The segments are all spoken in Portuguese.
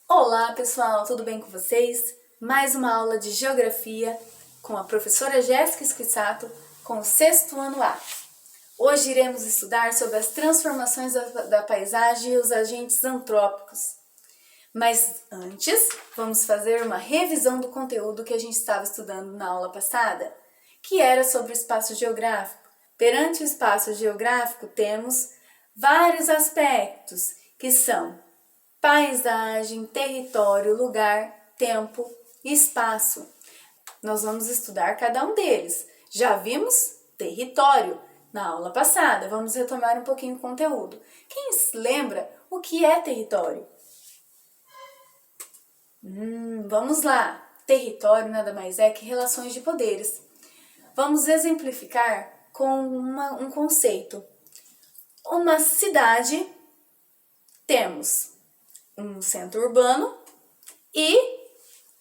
Olá pessoal, tudo bem com vocês? Mais uma aula de Geografia com a professora Jéssica Squisato com o 6º ano A. Hoje iremos estudar sobre as transformações da paisagem e os agentes antrópicos. Mas antes, vamos fazer uma revisão do conteúdo que a gente estava estudando na aula passada, que era sobre o espaço geográfico. Perante o espaço geográfico temos vários aspectos, que são paisagem, território, lugar, tempo e espaço. Nós vamos estudar cada um deles. Já vimos território na aula passada. Vamos retomar um pouquinho o conteúdo. Quem se lembra o que é território? Vamos lá. Território nada mais é que relações de poderes. Vamos exemplificar com um conceito. Uma cidade, temos um centro urbano e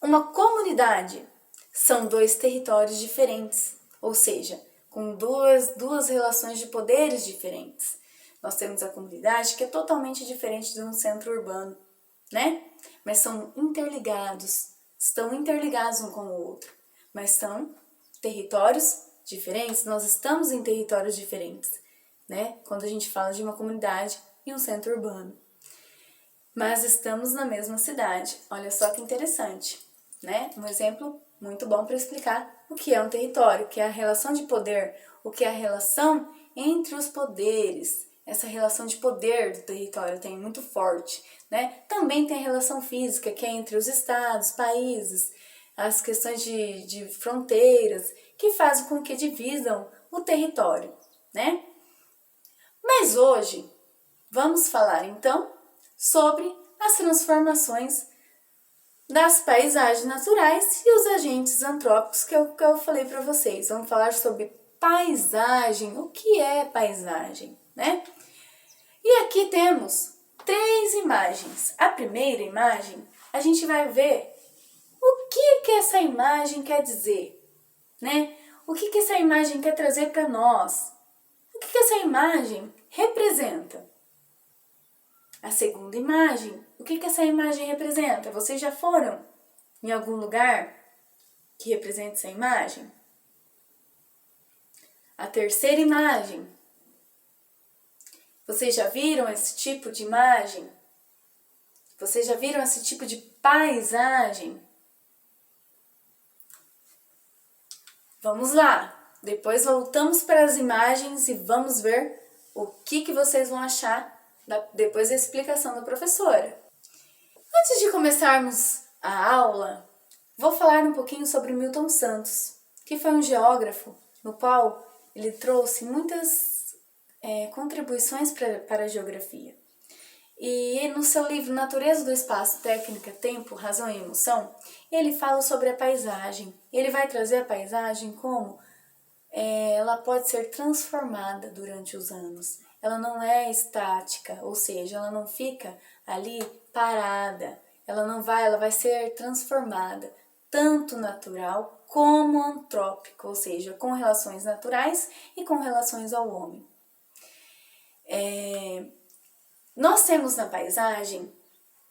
uma comunidade. São dois territórios diferentes, ou seja, com duas relações de poderes diferentes. Nós temos a comunidade que é totalmente diferente de um centro urbano, né? Mas são interligados, estão interligados um com o outro, mas são territórios diferentes, nós estamos em territórios diferentes, né? Quando a gente fala de uma comunidade e um centro urbano. Mas estamos na mesma cidade. Olha só que interessante, né? Um exemplo muito bom para explicar o que é um território, o que é a relação de poder, o que é a relação entre os poderes. Essa relação de poder do território tem muito forte, né? Também tem a relação física, que é entre os estados, países, as questões de fronteiras, que fazem com que divisam o território, né? Mas hoje, vamos falar então sobre as transformações das paisagens naturais e os agentes antrópicos que eu falei para vocês. Vamos falar sobre paisagem. O que é paisagem, né? E aqui temos 3 imagens. A primeira imagem, a gente vai ver o que essa imagem quer dizer, né? O que essa imagem quer trazer para nós? O que essa imagem representa? A segunda imagem, o que essa imagem representa? Vocês já foram em algum lugar que representa essa imagem? A terceira imagem, vocês já viram esse tipo de imagem? Vocês já viram esse tipo de paisagem? Vamos lá! Depois voltamos para as imagens e vamos ver o que vocês vão achar depois da explicação da professora. Antes de começarmos a aula, vou falar um pouquinho sobre Milton Santos, que foi um geógrafo no qual ele trouxe muitas contribuições para a geografia. E no seu livro Natureza do Espaço, Técnica, Tempo, Razão e Emoção, ele fala sobre a paisagem. Ele vai trazer a paisagem como ela pode ser transformada durante os anos. Ela não é estática, ou seja, ela não fica ali parada. Ela vai ser transformada, tanto natural como antrópica, ou seja, com relações naturais e com relações ao homem. Nós temos na paisagem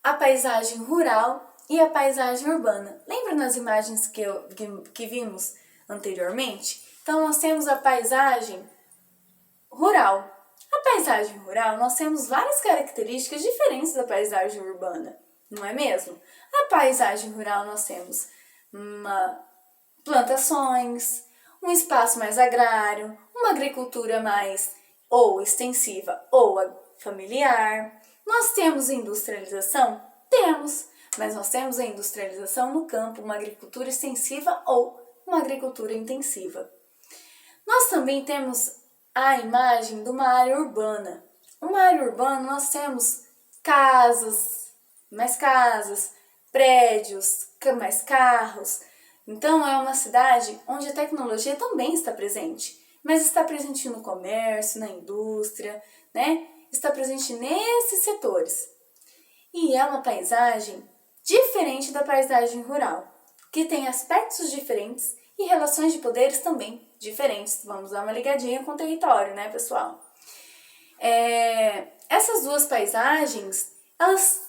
a paisagem rural e a paisagem urbana. Lembra nas imagens que vimos anteriormente? Então, nós temos a paisagem rural. A paisagem rural, nós temos várias características diferentes da paisagem urbana, não é mesmo? A paisagem rural, nós temos plantações, um espaço mais agrário, uma agricultura mais ou extensiva ou familiar. Nós temos industrialização? Temos, mas nós temos a industrialização no campo, uma agricultura extensiva ou uma agricultura intensiva. Nós também temos a imagem de uma área urbana. Uma área urbana nós temos mais casas, prédios, mais carros. Então é uma cidade onde a tecnologia também está presente, mas está presente no comércio, na indústria, né? Está presente nesses setores. E é uma paisagem diferente da paisagem rural, que tem aspectos diferentes e relações de poderes também diferentes. Vamos dar uma ligadinha com o território, né, pessoal? Essas duas paisagens, elas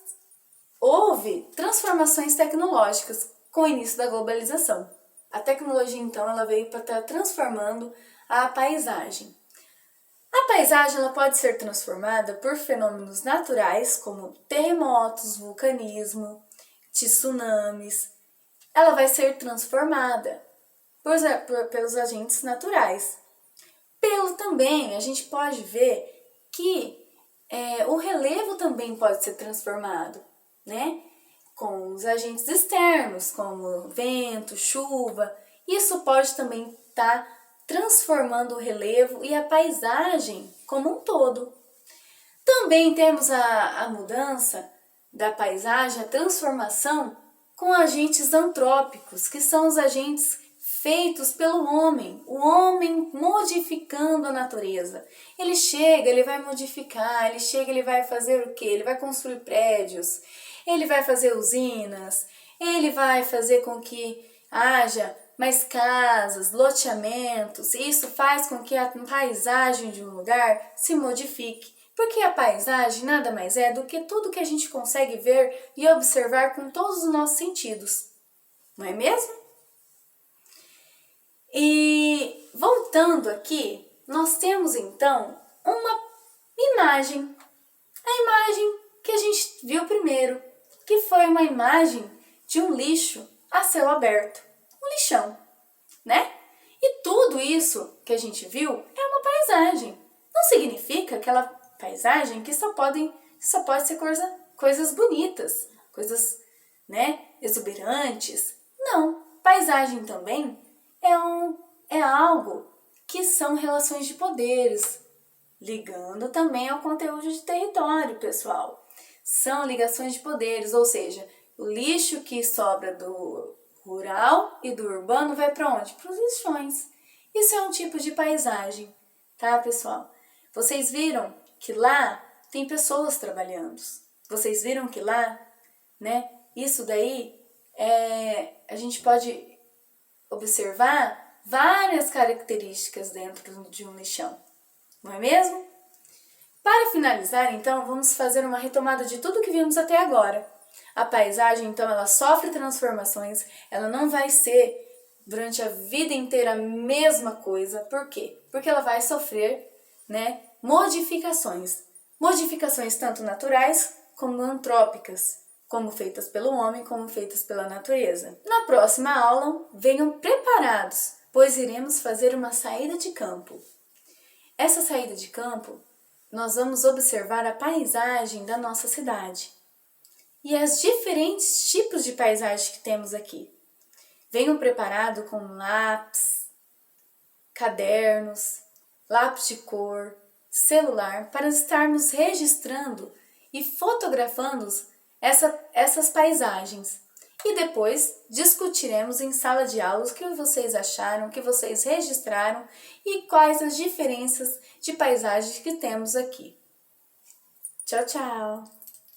houve transformações tecnológicas com o início da globalização. A tecnologia, então, ela veio para estar transformando a paisagem. A paisagem ela pode ser transformada por fenômenos naturais, como terremotos, vulcanismo, tsunamis. Ela vai ser transformada pelos agentes naturais. Também, a gente pode ver que o relevo também pode ser transformado, né? Com os agentes externos, como vento, chuva. Isso pode também estar transformando o relevo e a paisagem como um todo. Também temos a mudança da paisagem, a transformação com agentes antrópicos, que são os agentes feitos pelo homem, o homem modificando a natureza. Ele chega, ele vai modificar, ele vai fazer o quê? Ele vai construir prédios, ele vai fazer usinas, ele vai fazer com que haja mais casas, loteamentos. Isso faz com que a paisagem de um lugar se modifique, porque a paisagem nada mais é do que tudo que a gente consegue ver e observar com todos os nossos sentidos, não é mesmo? E voltando aqui, nós temos então uma imagem, a imagem que a gente viu primeiro, que foi uma imagem de um lixo a céu aberto, um lixão, né? E tudo isso que a gente viu é uma paisagem. Não significa aquela paisagem que só pode ser coisas bonitas, coisas, né, exuberantes. Não, paisagem também é algo que são relações de poderes, ligando também ao conteúdo de território, pessoal. São ligações de poderes, ou seja, o lixo que sobra do rural e do urbano vai para onde? Para os lixões. Isso é um tipo de paisagem, tá, pessoal? Vocês viram que lá tem pessoas trabalhando. Vocês viram que lá, né? Isso daí a gente pode observar várias características dentro de um lixão, não é mesmo? Para finalizar, então, vamos fazer uma retomada de tudo que vimos até agora. A paisagem, então, ela sofre transformações, ela não vai ser durante a vida inteira a mesma coisa. Por quê? Porque ela vai sofrer, né, modificações. Modificações tanto naturais como antrópicas, como feitas pelo homem, como feitas pela natureza. Na próxima aula, venham preparados, pois iremos fazer uma saída de campo. Essa saída de campo, nós vamos observar a paisagem da nossa cidade e os diferentes tipos de paisagem que temos aqui. Venham preparados com lápis, cadernos, lápis de cor, celular, para estarmos registrando e fotografando essas paisagens. E depois discutiremos em sala de aula o que vocês acharam, o que vocês registraram e quais as diferenças de paisagens que temos aqui. Tchau, tchau!